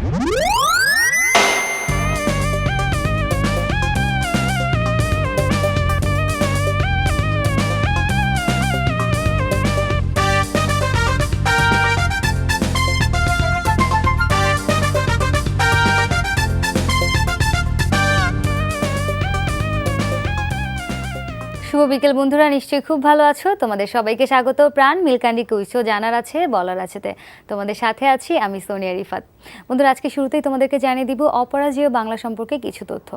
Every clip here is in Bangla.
শুভ বিকেল বন্ধুরা, নিশ্চয়ই খুব ভালো আছো। তোমাদের সবাইকে স্বাগত প্রাণ মিল্কান্ডি কুইজও জানার আছে বলার আছেতে। তোমাদের সাথে আছি আমি সোনিয়া রিফাত। বন্ধুরা, আজকে শুরুতেই তোমাদেরকে জানিয়ে দিব অপরাজেয় বাংলা সম্পর্কে কিছু তথ্য।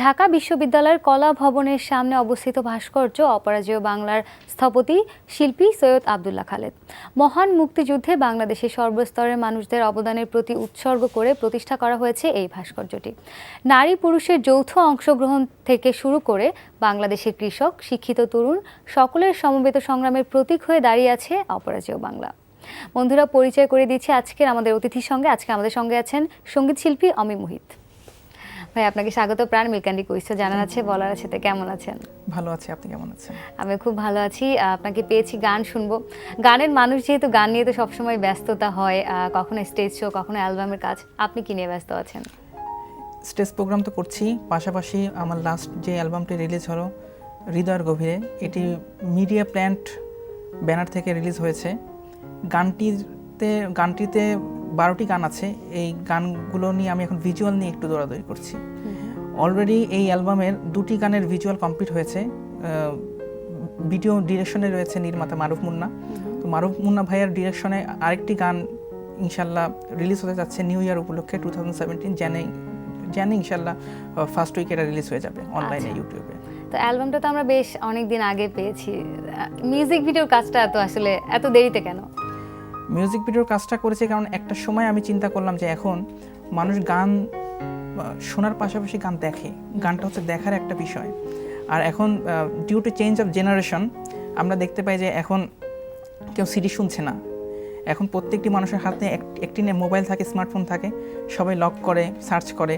ঢাকা বিশ্ববিদ্যালয়ের কলা ভবনের সামনে অবস্থিত ভাস্কর্য অপরাজেয় বাংলার স্থপতি শিল্পী সৈয়দ আবদুল্লাহ খালেদ। মহান মুক্তিযুদ্ধে বাংলাদেশের সর্বস্তরের মানুষদের অবদানের প্রতি উৎসর্গ করে প্রতিষ্ঠা করা হয়েছে এই ভাস্কর্যটি। নারী পুরুষের যৌথ অংশগ্রহণ থেকে শুরু করে বাংলাদেশের কৃষক, শিক্ষিত তরুণ সকলের সমবেত সংগ্রামের প্রতীক হয়ে দাঁড়িয়ে আছে অপরাজেয় বাংলা। বন্ধুরা, পরিচয় করে দিচ্ছি আজকের আমাদের অতিথির সঙ্গে। আজকে আমাদের সঙ্গে আছেন সঙ্গীত শিল্পী অমি মোহিত ভাই। আপনাকে স্বাগত প্রাণ মিল্কান্ডি কুইজও জানার আছে বলার আছে। কেমন আছেন? ভালো আছি, আপনি কেমন আছেন? আমি খুব ভালো আছি। আপনাকে পেয়েছি গান শুনবো। গানের মানুষ যেহেতু, গান নিয়ে তো সবসময় ব্যস্ততা হয়, কখনো স্টেজ শো, কখনো অ্যালবামের কাজ। আপনি কি নিয়ে ব্যস্ত আছেন? স্টেজ প্রোগ্রাম তো করছি, পাশাপাশি আমার লাস্ট যে অ্যালবামটি রিলিজ হলো হৃদয়ের গভীরে, এটি মিডিয়া প্ল্যান্ট ব্যানার থেকে রিলিজ হয়েছে। গানটিতে 12টি গান আছে। এই গানগুলো নিয়ে আমি এখন ভিজুয়াল নিয়ে একটু দৌড়াদৌড়ি করছি। অলরেডি এই অ্যালবামের 2টি গানের ভিজুয়াল কমপ্লিট হয়েছে। ভিডিও ডিরেকশনে রয়েছে নির্মাতা মারুফ মুন্না। তো মারুফ মুন্না ভাইয়ের ডিরেকশনে আরেকটি গান ইনশাল্লাহ রিলিজ হতে যাচ্ছে নিউ ইয়ার উপলক্ষে 2017 জানি ইনশাল্লাহ ফার্স্ট উইকে এটা রিলিজ হয়ে যাবে অনলাইনে, ইউটিউবে। তো অ্যালবামটা তো আমরা বেশ অনেক দিন আগে পেয়েছি। মিউজিক ভিডিওর কাজটা তো আসলে এত দেরিতে কেন? মিউজিক ভিডিওর কাজটা করেছে কারণ একটা সময় আমি চিন্তা করলাম যে এখন মানুষ গান শোনার পাশাপাশি গান দেখে। গানটা হচ্ছে দেখার একটা বিষয়। আর এখন due to change of generation আমরা দেখতে পাই যে এখন কেউ সিডি শুনছে না। এখন প্রত্যেকটি মানুষের হাতে একটি মোবাইল থাকে, স্মার্টফোন থাকে, সবাই লক করে সার্চ করে,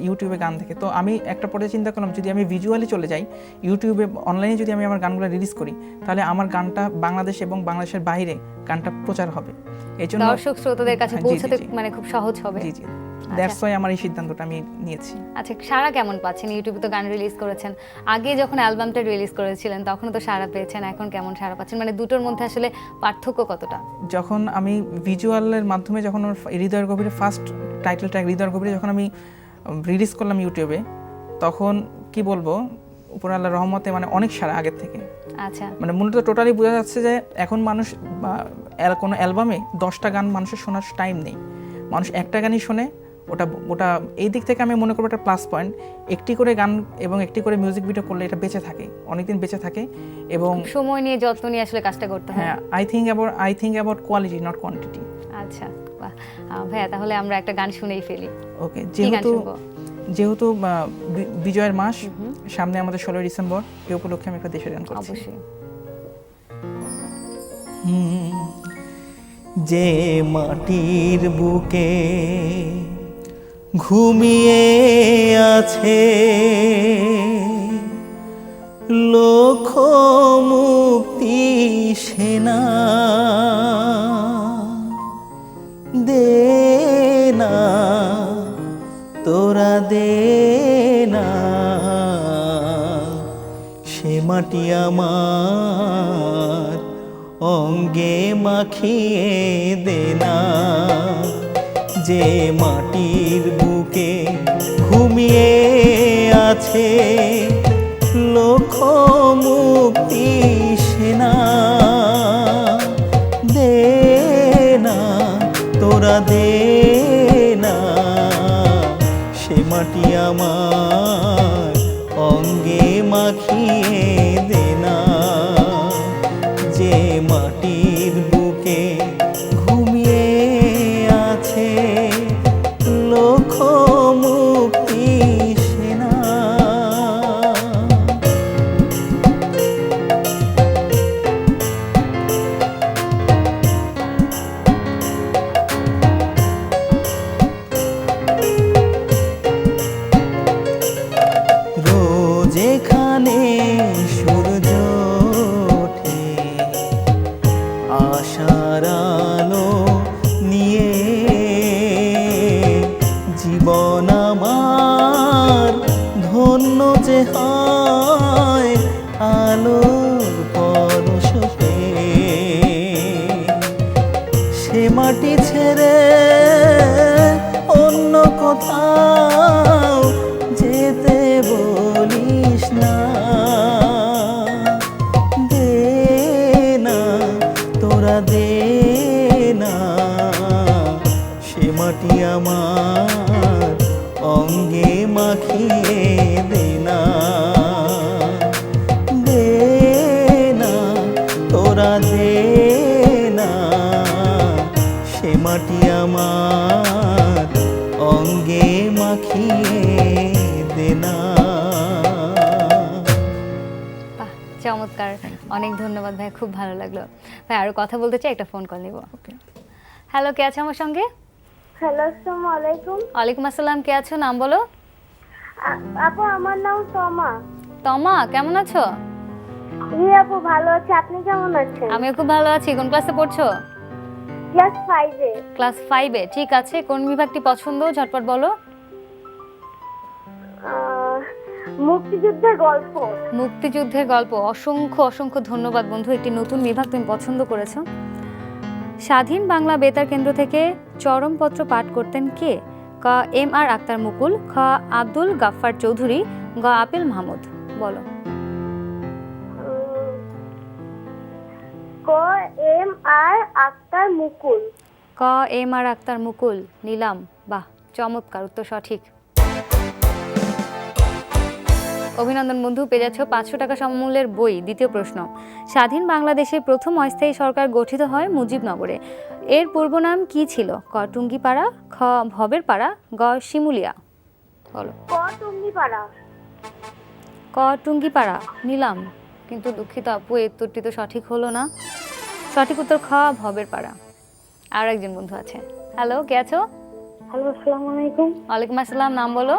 ইউটিউবে গান দেখে। তো আমি একটা পরে চিন্তা করলাম যদি আমি ভিজুয়ালি চলে যাই, ইউটিউবে অনলাইনে যদি আমি আমার গানগুলো রিলিজ করি, তাহলে আমার গানটা বাংলাদেশ এবং বাংলাদেশের বাইরে গানটা প্রচার হবে। এই জন্য দর্শক শ্রোতাদের কাছে পৌঁছাতে মানে খুব সহজ হবে। জি জি, দ্যাটস ওয়াই আমার এই সিদ্ধান্তটা আমি নিয়েছি। আচ্ছা, সাড়া কেমন পাচ্ছেন? ইউটিউবে তো গান রিলিজ করেছেন, আগে যখন অ্যালবামটা রিলিজ করেছিলেন তখন তো সাড়া পেয়েছেন, এখন কেমন সাড়া পাচ্ছেন? মানে দুটোর মধ্যে আসলে পার্থক্য কতটা? যখন আমি ভিজুয়ালের মাধ্যমে যখন হৃদয়ের গভীরে ফার্স্ট টাইটেল ট্র্যাক হৃদয়ের গভীরে যখন আমি রিলিজ করলাম ইউটিউবে, তখন কি বলবো, উপর আল্লাহর রহমতে মানে অনেক সাড়া আগের থেকে। আচ্ছা, মানে মূলত টোটালি বোঝা যাচ্ছে যে এখন মানুষ কোনো অ্যালবামে 10টা গান মানুষের শোনার টাইম নেই, মানুষ একটা গানই শোনে। ওটা এই দিক থেকে আমি মনে করবো একটা প্লাস পয়েন্ট। একটি করে গান এবং একটি করে মিউজিক ভিডিও করলে এটা বেঁচে থাকে, অনেকদিন বেঁচে থাকে এবং সময় নিয়ে যত্ন নিয়ে আসলে কাজটা করতে হয়। হ্যাঁ, I think about quality not quantity. আচ্ছা বাহ, ভাইয়া তাহলে আমরা একটা গান শুনেই ফেলি। ওকে, যেহেতু বিজয়ের মাস সামনে, আমাদের 16 ডিসেম্বর, এই উপলক্ষে আমি একটা দেশের গান করছি। অবশ্যই। যে মাটির বুকে ঘুমিয়ে আছে লক্ষ মুক্তি সেনা, দে না তোরা দে না সে মাটি আমার অঙ্গে মাখিয়ে দে না। যে মাটির বুকে ঘুমিয়ে আছে লক্ষ মুক্তি সেনা, দে না তোরা দে না সে মাটি আমার অঙ্গে মাখিয়ে দে না। যে মাটির বুকে ঘুমিয়ে আছে লক্ষ মুক্তি সেনা। রোজ এখানে সূর্য ওঠে হয় আলোর পরশ পেয়ে। সে মাটি ছেড়ে অন্য কোথাও যেতে বলিস না। দে না তোরা দে না, সে মাটি আমার অঙ্গে মাখিয়ে দে না। দে না তোরা দে না, সে মাটি আমার অঙ্গে মাখিয়ে দে না। বাহ, চমৎকার, অনেক ধন্যবাদ ভাই, খুব ভালো লাগলো ভাই। আরো কথা বলতে চাই, একটা ফোন কল নিব। হ্যালো, কে আছে আমার সঙ্গে? হ্যালো, আসসালামু আলাইকুম। ওয়ালাইকুম আসসালাম, কে আছো, নাম বলো? আপু, আমার নাম তমা। তমা, কেমন আছো? জি আপু, ভালো আছি। আপনি কেমন আছেন? আমিও খুব ভালো আছি। কোন ক্লাসে পড়ছো? ক্লাস 5-এ। ক্লাস 5-এ, ঠিক আছে। কোন বিভাগটি পছন্দ, ঝটপট বলো। মুক্তিযুদ্ধের গল্প। মুক্তিযুদ্ধের গল্প, অসংখ্য অসংখ্য ধন্যবাদ বন্ধু, একটি নতুন বিভাগ তুমি পছন্দ করেছো। স্বাধীন বাংলা বেতার কেন্দ্র থেকে চরমপত্র পাঠ করতেন কে? ক এম আর আক্তার মুকুল, খ আব্দুল গাফফার চৌধুরী, গ আপিল মাহমুদ। বলো। ক এম আর আক্তার মুকুল। ক এম আর আক্তার মুকুল, নিলাম। বাহ, চমৎকার, উত্তর সঠিক। অভিনন্দন বন্ধু, পেয়ে যাচ্ছ 500 টাকা সমমূল্যের বই। দ্বিতীয় প্রশ্ন, স্বাধীন বাংলাদেশে প্রথম অস্থায়ী সরকার গঠিত হয় মুজিবনগরে, এর পূর্ব নাম কি ছিল? ক টুঙ্গিপাড়া, খ ভবের পাড়া, গ শিমুলিয়া। বলো। ক টুঙ্গিপাড়া। ক টুঙ্গিপাড়া, নিলাম, কিন্তু দুঃখিত আপু, এই উত্তরটি তো সঠিক হলো না। সঠিক উত্তর খ ভবের পাড়া। আর একজন বন্ধু আছে। হ্যালো, কে আছো? হ্যালো, আসসালামু আলাইকুম। ওয়ালাইকুম আসসালাম, নাম বলো।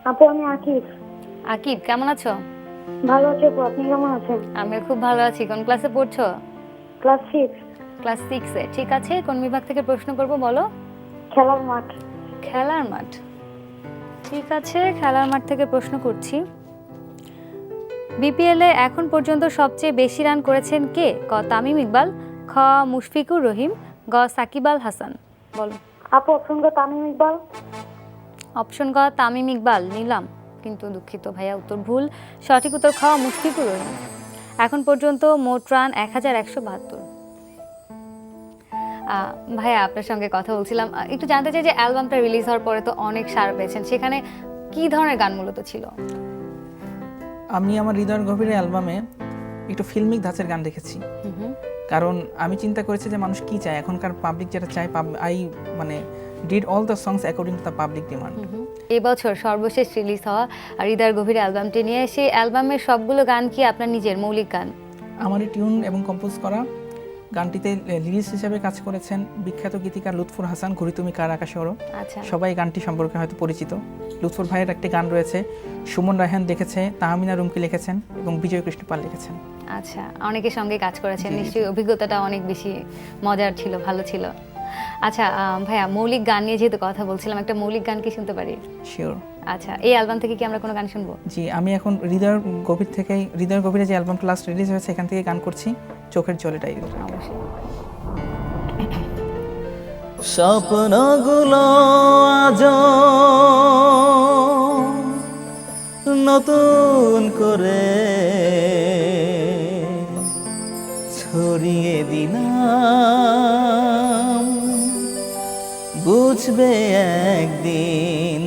আপু, আমি আকিব। আকিব, কেমন আছো? ভালো আছি আপু, আপনি কেমন আছেন? আমিও খুব ভালো আছি। কোন ক্লাসে পড়ছো? ক্লাস 6। ক্লাস 6-এ, ঠিক আছে। কোন বিভাগ থেকে প্রশ্ন করবো বলো। খেলার মাঠ। খেলার মাঠ, ঠিক আছে। খেলার মাঠ থেকে প্রশ্ন করছি। বিপিএলে এখন পর্যন্ত সবচেয়ে বেশি রান করেছেন কে? ক তামিম ইকবাল, খ মুশফিকুর রহিম, গ সাকিব আল হাসান। বলো। আপু, অপশন গ তামিম ইকবাল। অপশন গ তামিম ইকবাল, নিলাম, কিন্তু দুঃখিত ভাইয়া, উত্তর ভুল। সঠিক উত্তর খ মুশফিকুর রহিম। এখন পর্যন্ত মোট রান 1172। ভাইয়া, আপনার সঙ্গে কথা বলছিলাম, একটু জানতে চাই যে অ্যালবামটা রিলিজ হওয়ার পরে তো অনেক সাড়া পেয়েছেন, সেখানে কি ধরনের গান মূলত ছিল? আমি আমার হৃদয়ের গভীরে অ্যালবামে একটু ফিল্মিক ধাঁচের গান রেখেছি, কারণ আমি চিন্তা করেছি যে মানুষ কি চায়, এখনকার পাবলিক যেটা চায়, আই মানে did all the songs according to the public demand. এবছর সর্বশেষ রিলিজ হওয়া হৃদয়ের গভীরে অ্যালবামটি নিয়ে, সেই অ্যালবামের সবগুলো গান কি আপনার নিজের মৌলিক গান? আমারই টিউন এবং কম্পোজ করা। গানটিতে লিরিক্স হিসেবে কাজ করেছেন বিখ্যাত গীতিকার লুৎফর হাসান, ঘুরি তুমি কার আকাশে ওড়ো। আচ্ছা, সবাই গানটি সম্পর্কে হয়তো পরিচিত। লুৎফর ভাইয়ের একটি গান রয়েছে, সুমন রায়হান দেখেছে, তাহমিনা রুমকি লিখেছেন এবং বিজয় কৃষ্ণ পাল লিখেছেন। আচ্ছা, অনেকের সঙ্গে কাজ করেছেন, নিশ্চয়ই অভিজ্ঞতাটা অনেক বেশি মজার ছিল, ভালো ছিল। আচ্ছা ভাইয়া, মৌলিক গান নিয়ে যেহেতু কথা বলছিলাম, একটা মৌলিক গান কি শুনতে পারি? শিওর। আচ্ছা, এই অ্যালবাম থেকে কি আমরা কোনো গান শুনবো? জি, আমি এখন হৃদয়ের গভীরে যে অ্যালবামটা লাস্ট রিলিজ হয়েছে, এখান থেকে গান করছি, চোখের জলে টাইগার। অবশ্যই। স্বপ্নগুলো আজ নতুন করে ছড়িয়ে দিলাম, বুঝবে একদিন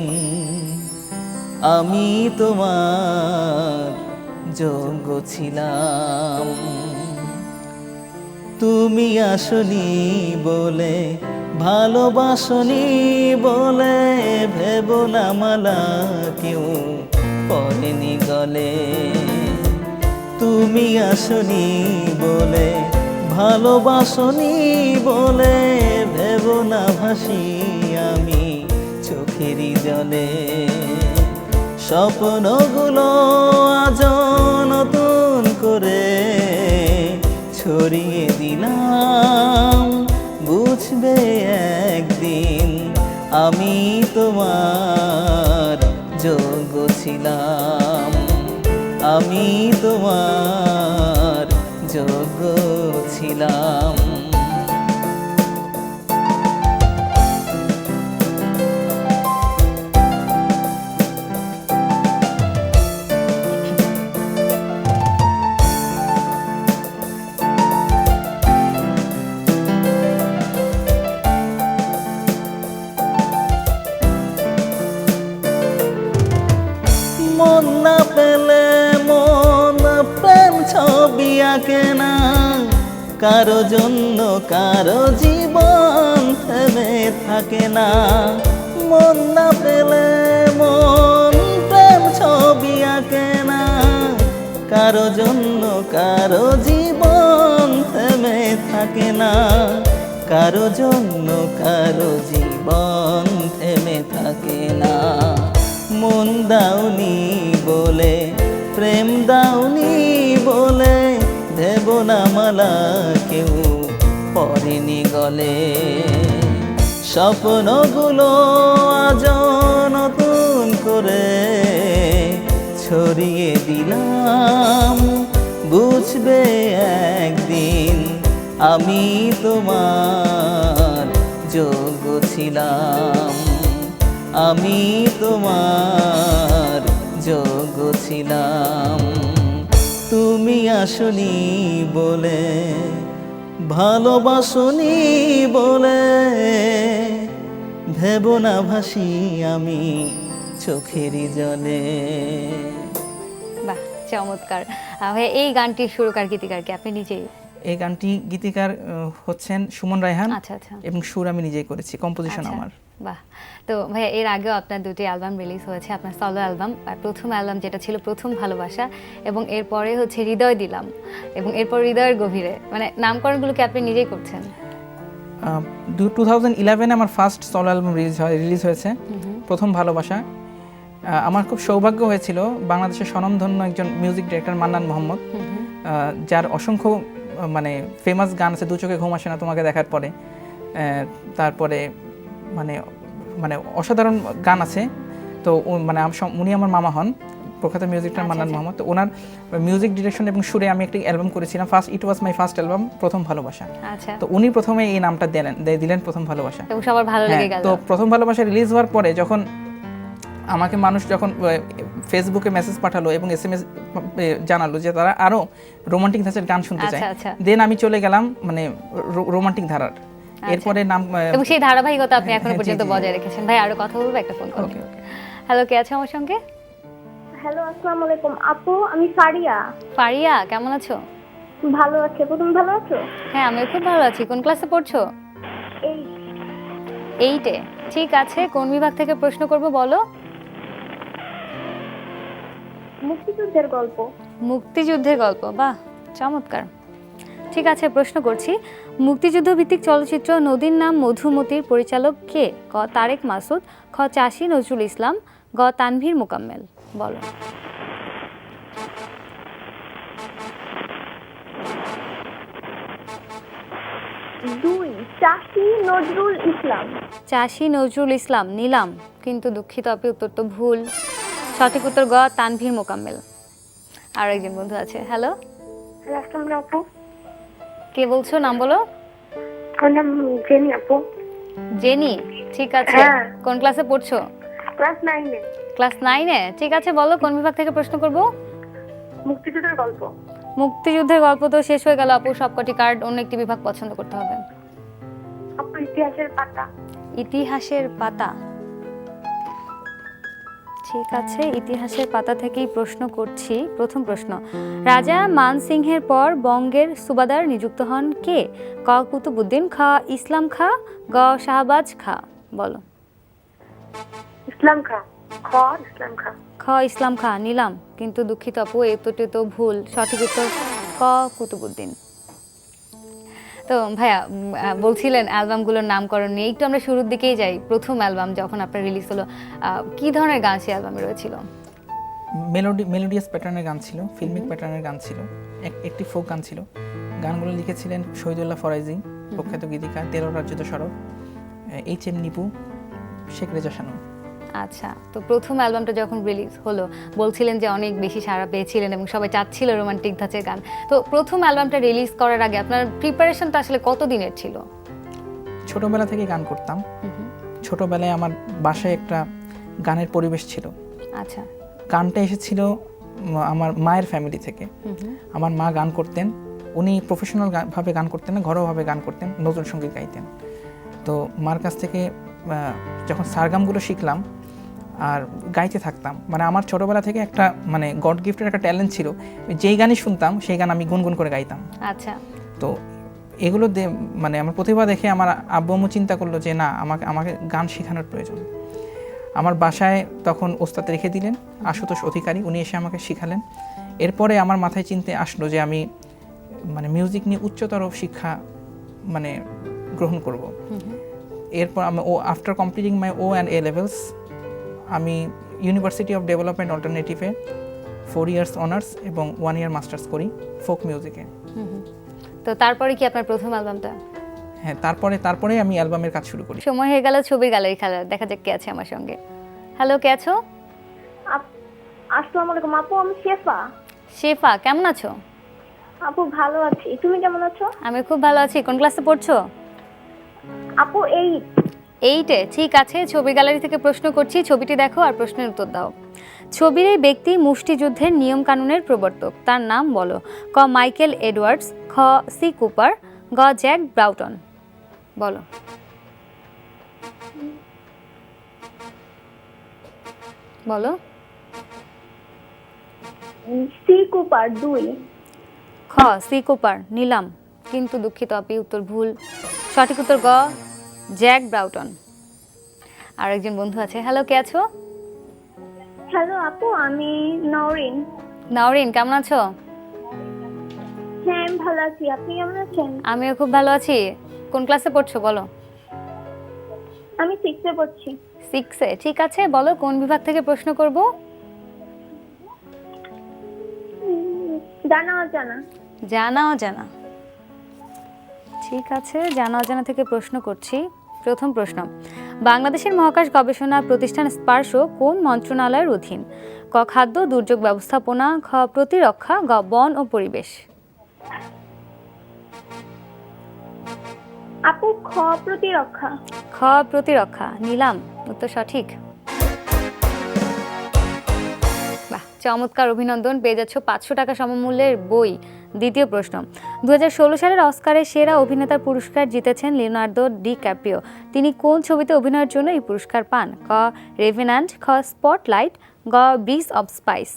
আমি তোমার যোগ্য ছিলাম। তুমি আসনি বলে, ভালোবাসনি বলে, ভেব না মালা কেউ পড়েনি গলে। তুমি আসনি বলে, ভালোবাসনি বলে, ভেব না ভাসি আমি চোখেরই জলে। স্বপ্নগুলো আজ নতুন করে ছড়িয়ে দিলাম, বুঝবে একদিন আমি তোমার যোগ্য ছিলাম। আমি তোমার যোগ্য ছিলাম। মন না পেলে মন প্রেম ছবি আঁকে না, কারো জন্য কারো জীবন থেমে থাকে না। মন না পেলে মন প্রেম ছবি আঁকে না, কারো জন্য কারো জীবন থেমে থাকে না। কারো জন্য কারো জীবন থেমে থাকে না। মন দাওনি বলে প্রেম দাওনি বলে দেব না মালা কেউ পরেনি গলে। স্বপ্নগুলো আজ নতুন করে ছড়িয়ে দিলাম, বুঝবে একদিন আমি তোমার যোগ্য ছিলাম। আমি তোমার যোগ্য ছিলাম। তুমি আসনি বলে ভালোবাসনি বলে ভেব না ভাসি আমি চোখেরই জলে। বাহ, চমৎকার। ভাইয়া এই গানটির সুরকার গীতিকার কি আপনি নিজেই? এই গানটি গীতিকার হচ্ছেন সুমন রায়হান আচ্ছা আচ্ছা এবং সুর আমি নিজেই করেছি, কম্পোজিশন আচ্ছা, আমার। বাহ। তো ভাইয়া এর আগেও আপনার দুটি অ্যালবাম রিলিজ হয়েছে, আপনার সলো অ্যালবাম আর প্রথম অ্যালবাম যেটা ছিল প্রথম ভালোবাসা, এবং এরপরে হচ্ছে হৃদয় দিলাম, এবং এরপর হৃদয়ের গভীরে, মানে নামকরণগুলো কি আপনি নিজেই করছেন? 2011 আমার ফার্স্ট সলো অ্যালবাম রিলিজ হয়েছে, প্রথম ভালোবাসা। আমার খুব সৌভাগ্য হয়েছিল বাংলাদেশের স্বনামধন্য একজন মিউজিক ডিরেক্টর মান্নান মোহাম্মদ, যার অসংখ্য মানে ফেমাস গান আছে, দু চোখে ঘুম আসে না তোমাকে দেখার পরে, তারপরে মানে মানে অসাধারণ গান আছে। তো মানে উনি আমার মামা হন, প্রখ্যাত মিউজিক ডিরেক্টর মান্নান মোহাম্মদ। তো ওনার মিউজিক ডিরেকশন এবং সুরে আমি একটি অ্যালবাম করেছিলাম, ইট ওয়াজ মাই ফার্স্ট অ্যালবাম, প্রথম ভালোবাসা। আচ্ছা, তো উনি প্রথমে এই নামটা দিলেন প্রথম ভালোবাসা, এবং সবার ভালো লেগে গেল। তো প্রথম ভালোবাসা রিলিজ হওয়ার পরে যখন আমাকে মানুষ যখন ফেসবুকে মেসেজ পাঠালো এবং SMS জানালো যে তারা আরো রোমান্টিক ধাঁচের গান শুনতে চায়, দেন আমি চলে গেলাম মানে রোমান্টিক ধারার। এরপরে নাম এবং সেই ধারাবাহিকতা আপনি এখনো জি, পর্যন্ত জি। বজায় রেখেছেন। ভাই আরো কথা বলবো, একটা ফোন করুন। হ্যালো, কে আছে আমার সঙ্গে? হ্যালো, আসসালামু আলাইকুম আপু, আমি ফারিয়া। ফারিয়া, কেমন আছো? ভালো আছে, তুমি ভালো আছো? হ্যাঁ, আমি খুব ভালো আছি। কোন ক্লাসে পড়ছো? এই 8-এ। ঠিক আছে, কোন বিভাগ থেকে প্রশ্ন করব বলো? মুক্তিযুদ্ধের গল্প। মুক্তিযুদ্ধের গল্প, বাহ চমৎকার। ঠিক আছে, প্রশ্ন করছি। মুক্তিযুদ্ধ ভিত্তিক চলচ্চিত্র নদীর নাম মধুমতির পরিচালক কে? ক তারেক মাসুদ, খ চাষী নজরুল ইসলাম, গ তানভীর মোকাম্মেল। বলো। দুই, চাষী নজরুল ইসলাম। চাষী নজরুল ইসলাম নিলাম, কিন্তু দুঃখিত আপনি উত্তর তো ভুল। সঠিক উত্তর গ তানভীর মোকাম্মেল। আর একজন বন্ধু আছে। হ্যালো, আসসালামু আপু। কে বলছো? নাম বলো। আমার নাম জেনি আপু। জেনি, ঠিক আছে। হ্যাঁ। কোন ক্লাসে পড়ছো? ক্লাস 9-এ। ক্লাস 9-এ। ঠিক আছে, বলো কোন বিভাগ থেকে প্রশ্ন করব? মুক্তিযুদ্ধের গল্প। মুক্তিযুদ্ধের গল্প তো শেষ হয়ে গেল আপু, সবকটি কার্ড, অন্য একটি বিভাগ পছন্দ করতে হবে। আপু, ইতিহাসের পাতা। ইতিহাসের পাতা। ঠিক আছে, ইতিহাসের পাতা থেকেই প্রশ্ন করছি। প্রথম প্রশ্ন, রাজা মান সিংহের পর বঙ্গের সুবাদার নিযুক্ত হন কে? ক কুতুবউদ্দিন, খ ইসলাম খাঁ, গ শাহবাজ খাঁ। বলো। ইসলাম খাঁ। খ ইসলাম খাঁ। খ ইসলাম খাঁ নিলাম, কিন্তু দুঃখিত আপু এই উত্তরটি তো ভুল। সঠিক উত্তর ক কুতুবউদ্দিন। তো ভাইয়া বলছিলেন অ্যালবামগুলোর নামকরণ নিয়ে, একটু আমরা শুরুর দিকেই যাই। প্রথম অ্যালবাম যখন আপনার রিলিজ হলো, কি ধরনের গান সেই অ্যালবামে রয়েছিল? মেলোডিয়াস প্যাটার্নের গান ছিল, ফিল্মিক প্যাটার্নের গান ছিল, একটি ফোক গান ছিল। গানগুলো লিখেছিলেন শহীদুল্লাহ ফরাইজি, প্রখ্যাত গীতিকার, তেরো রাজ্যত সরব, HM নিপু, শেখ রেজা শানু। আচ্ছা, তো প্রথম অ্যালবামটা যখন রিলিজ হলো বলছিলেন যে অনেক বেশি সাড়া পেয়েছিলেন এবং সবাই চাচ্ছিল রোমান্টিক ধাঁচের গান। তো প্রথম অ্যালবামটা রিলিজ করার আগে আপনার প্রিপারেশনটা আসলে কত দিনের ছিল? ছোটবেলা থেকে গান করতাম। ছোটবেলায় আমার বাসায় একটা গানের পরিবেশ ছিল। আচ্ছা। গানটা এসেছিল আমার মায়ের ফ্যামিলি থেকে। আমার মা গান করতেন, উনি প্রফেশনাল ভাবে গান করতেন না, ঘরোয়াভাবে গান করতেন, নজরুল সঙ্গীত গাইতেন। তো মার কাছ থেকে যখন সারগামগুলো শিখলাম আর গাইতে থাকতাম, মানে আমার ছোটবেলা থেকে একটা মানে গড গিফটের একটা ট্যালেন্ট ছিল, যেই গানই শুনতাম সেই গান আমি গুনগুন করে গাইতাম। আচ্ছা। তো এগুলো মানে আমার প্রতিভা দেখে আমার আব্বু আম্মু চিন্তা করলো যে না, আমাকে গান শেখানোর প্রয়োজন। আমার বাসায় তখন ওস্তাদ রেখে দিলেন আশুতোষ অধিকারী, উনি এসে আমাকে শিখালেন। এরপরে আমার মাথায় চিন্তা আসলো যে আমি মানে মিউজিক নিয়ে উচ্চতর শিক্ষা মানে গ্রহণ করব। এরপর আমি after completing my O and A levels আমি ইউনিভার্সিটি অফ ডেভেলপমেন্ট অল্টারনেটিভে 4 ইয়ার্স অনার্স এবং 1 ইয়ার মাস্টার্স করি ফোক মিউজিকে। তো তারপরে কি আপনার প্রথম অ্যালবামটা? হ্যাঁ, তারপরে আমি অ্যালবামের কাজ শুরু করি। সময় হয়ে গেল ছবির গ্যালারি খেলার, দেখা যাক কে আছে আমার সঙ্গে। হ্যালো, কে আছো? আসসালামু আলাইকুম আপু, আমি শেফা। শেফা, কেমন আছো? আপু ভালো আছি, তুমি কেমন আছো? আমি খুব ভালো আছি। কোন ক্লাসে পড়ছো? আপু এই 8-এ। ঠিক আছে, ছবির গ্যালারি থেকে প্রশ্ন করছি, ছবিটি দেখো আর প্রশ্নের উত্তর দাও। ছবির এই ব্যক্তি মুষ্টিযুদ্ধের নিয়ম কানুনের প্রবর্তক, তার নাম বলো। ক মাইকেল এডওয়ার্ডস, খ সি কুপার, গ জ্যাক ব্রাউটন। বলো। বলো। C Cooper 2। খ সি কুপার নিলাম, কিন্তু দুঃখিত আপি, উত্তর ভুল। সঠিক উত্তর গ জ্যাক ব্রাউটন। আর একজন বন্ধু আছে। হ্যালো, কে আছো? হ্যালো আপু, আমি নওরিন। নাওরিন, কেমন আছো? হ্যাঁ আমি ভালো আছি, আপনি কেমন আছেন? আমিও খুব ভালো আছি। কোন ক্লাসে পড়ছো বলো? আমি 6-এ পড়ছি। 6-এ। ঠিক আছে, বলো কোন বিভাগ থেকে প্রশ্ন করব? জানা অজানা। জানা অজানা। ঠিক আছে, জানা অজানা থেকে প্রশ্ন করছি। প্রথম প্রশ্ন, বাংলাদেশের মহাকাশ গবেষণা প্রতিষ্ঠান স্পারসো কোন মন্ত্রণালয়ের অধীন? ক খাদ্য দুর্যোগ ব্যবস্থাপনা, খ প্রতিরক্ষা, গ বন ও পরিবেশ। আপু খ প্রতিরক্ষা। খ প্রতিরক্ষা নিলাম, উত্তর সঠিক। বাহ, চমৎকার, অভিনন্দন, পেয়ে যাচ্ছ 500 টাকা সমমূল্যের বই। দ্বিতীয় প্রশ্ন, 2016 সালের অস্কারে সেরা অভিনেতার পুরস্কার জিতেছেন লিওনার্দো ডি ক্যাপ্রিও। তিনি কোন ছবিতে অভিনয়ের জন্য এই পুরস্কার পান? ক রেভেন্যান্ট, খ স্পটলাইট, গ ব্রিজ অফ স্পাইস।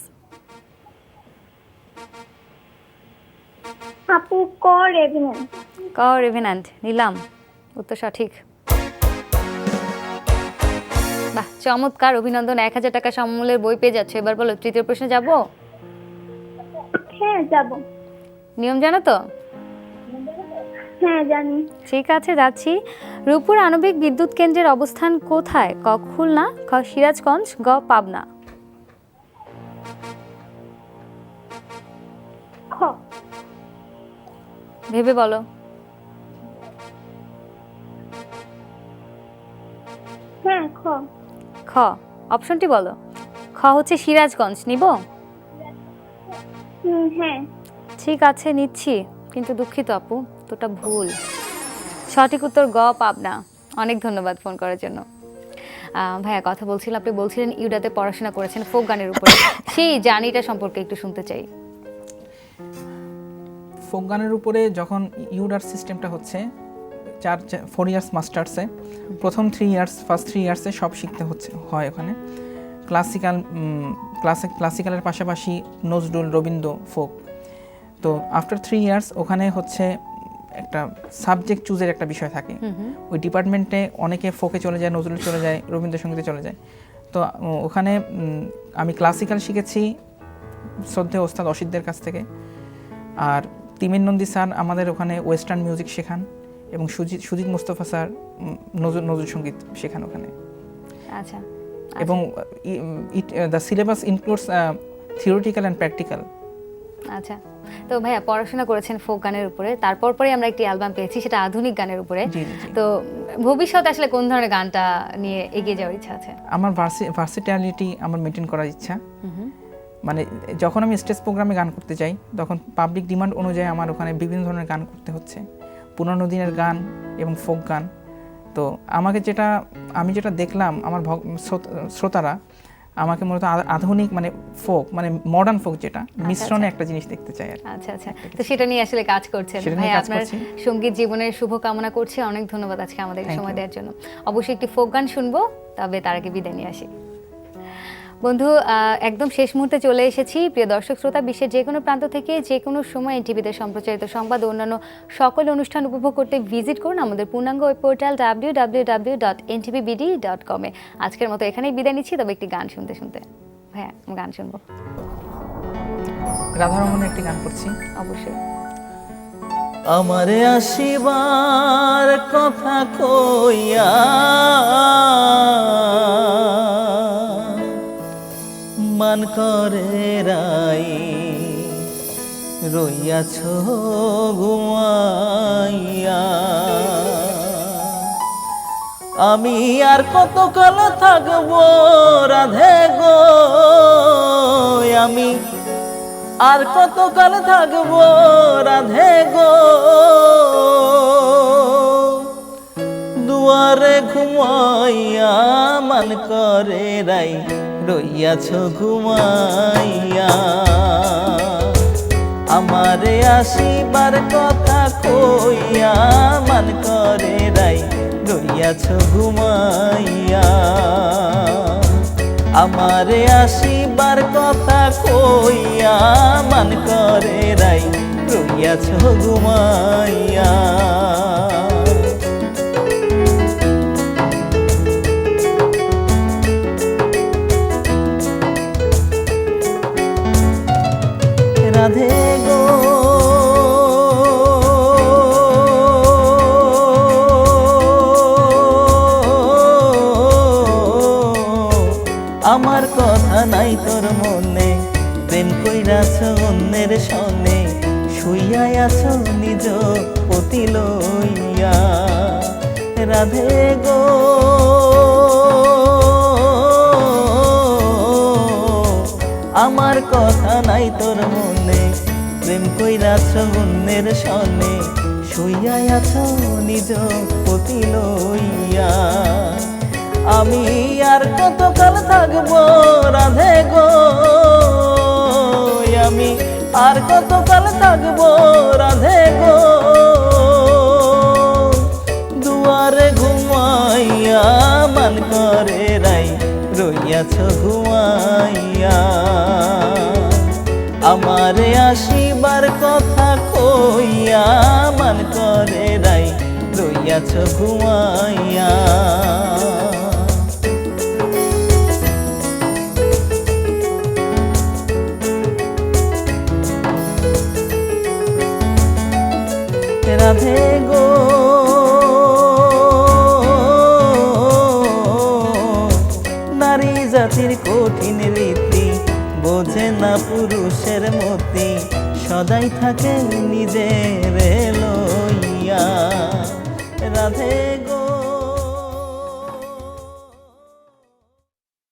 আপু ক রেভিনেন্ট। ক রেভেন্যান্ট নিলাম, উত্তর সঠিক। বাহ, চমৎকার, অভিনন্দন, 1000 টাকা সমমূল্যের বই পেয়ে যাচ্ছে। এবার বলো, তৃতীয় প্রশ্নে যাব? হ্যাঁ যাব। নিয়ম জানো তো? হ্যাঁ জানি। ঠিক আছে, যাচ্ছি। রূপপুর আণবিক বিদ্যুৎ কেন্দ্রের অবস্থান কোথায়? ক খুলনা, খ সিরাজগঞ্জ, গ পাবনা। খ। ভেবে বলো। হ্যাঁ খ। খ অপশনটি বলো। খ হচ্ছে সিরাজগঞ্জ, নিব? হ্যাঁ। ঠিক আছে, নিচ্ছি, কিন্তু দুঃখিত আপু, তোটা ভুল। সঠিক উত্তর গ পাবনা। অনেক ধন্যবাদ ফোন করার জন্য। ভাইয়া, কথা বলছিলাম, আপনি বলছিলেন ইউডাতে পড়াশোনা করেছেন ফোক গানের উপরে, সেই জার্নিটা সম্পর্কে একটু শুনতে চাই। ফোক গানের উপরে যখন ইউডার সিস্টেমটা হচ্ছে 4 ইয়ার্স মাস্টার্সে, প্রথম 3 ইয়ার্স, ফার্স্ট 3 ইয়ার্সে সব শিখতে হয় ওখানে। ক্লাসিক্যালের পাশাপাশি নজরুল, রবীন্দ্র, ফোক। তো আফটার 3 ইয়ার্স ওখানে হচ্ছে একটা সাবজেক্ট চুজের একটা বিষয় থাকে। ওই ডিপার্টমেন্টে অনেকে ফোকে চলে যায়, নজরুল চলে যায়, রবীন্দ্রসঙ্গীতে চলে যায়। তো ওখানে আমি ক্লাসিক্যাল শিখেছি শ্রদ্ধেয় ওস্তাদ অসিতদের কাছ থেকে। আর তিমির নন্দী স্যার আমাদের ওখানে ওয়েস্টার্ন মিউজিক শেখান, এবং সুজিত মুস্তফা স্যার নজরুল সঙ্গীত শেখান ওখানে। আচ্ছা। এবং the syllabus includes theoretical and practical. আচ্ছা, তো ভাইয়া পড়াশোনা করেছেন ফোক গানের উপরে, তারপর পরে আমরা একটি অ্যালবাম পেয়েছি, সেটা আধুনিক গানের উপরে। তো ভবিষ্যতে আসলে কোন ধরনের গানটা নিয়ে এগিয়ে যাওয়ার ইচ্ছা আছে? আমার ভার্সিট্যালিটি আমার মেনটেন করার ইচ্ছা। মানে যখন আমি স্টেজ প্রোগ্রামে গান করতে যাই তখন পাবলিক ডিমান্ড অনুযায়ী আমার ওখানে বিভিন্ন ধরনের গান করতে হচ্ছে, পুরনো দিনের গান এবং ফোক গান। তো আমি যেটা দেখলাম, আমার শ্রোতারা আমাকে মূলত আধুনিক মানে ফোক, মানে মডার্ন ফোক, যেটা মিশ্রণে একটা জিনিস দেখতে চাই আর কি। আচ্ছা আচ্ছা, তো সেটা নিয়ে আসলে কাজ করছেন। সেটা ভাই নিয়ে কাজ আপনার করছি। সঙ্গীত জীবনের শুভ কামনা করছি। অনেক ধন্যবাদ আজকে আমাদের Thank সময় you. দেওয়ার জন্য। অবশ্যই একটি ফোক গান শুনবো, তবে তার আগে বিদায় নিয়ে আসি। বন্ধু, একদম শেষ মুহূর্তে চলে এসেছি। প্রিয় দর্শক শ্রোতা, বিশ্বের যে কোনো প্রান্ত থেকে যে কোনো সময় এনটিভিতে সম্প্রচারিত সংবাদ ও অন্যান্য সকল অনুষ্ঠান উপভোগ করতে ভিজিট করুন আমাদের পূর্ণাঙ্গ ওয়েব পোর্টাল www.ntvbd.com-এ। আজকের মতো এখানেই বিদায় নিচ্ছি, তবে একটি গান শুনতে শুনতে। হ্যাঁ, গান শুনবো রাধারমণের একটি গান করছি। অবশ্যই। আমারে আসিবার কথা কইয়া মান করে রাই রইয়াছ ঘুমাইয়া। আমি আর কতকাল থাকবো রাধে গো, আমি আর কতকাল থাকবো রাধে গো, দুয়ারে ঘুমাইয়া মান করে রাই রইয়াছ ঘুমাইয়া। আমারে আসিবার কথা কইয়া মান করে রাই রইয়াছ ঘুমাইয়া। আমারে আসিবার কথা কইয়া মান করে রাই রইয়াছ ঘুমাইয়া। রাধে গো আমার কথা নাই তোর মনে, প্রেম কইরাছ অন্যের সনে, শুইয়া আছো নিজ পতি লইয়া। রাধে গো আমার কথা নাই তোর মনে, প্রেম কইরাছ অন্যের সনে, শুইয়া আছো নিজ পতি লইয়া। আমি আর কতকাল থাকবো রাধে গো, আমি আর কতকাল থাকবো রাধে গো, দুয়ারে ঘুমাইয়া মান করে রাই রইয়াছ ঘুমাইয়া। আমারে আসিবার কথা কইয়া মান করে রাই রইয়াছ ঘুমাইয়া। রাধে গো নারী জাতির কঠিন রীতি, বোঝে না পুরুষের মতি, সদাই থাকে নিজের লইয়া। রাধে গো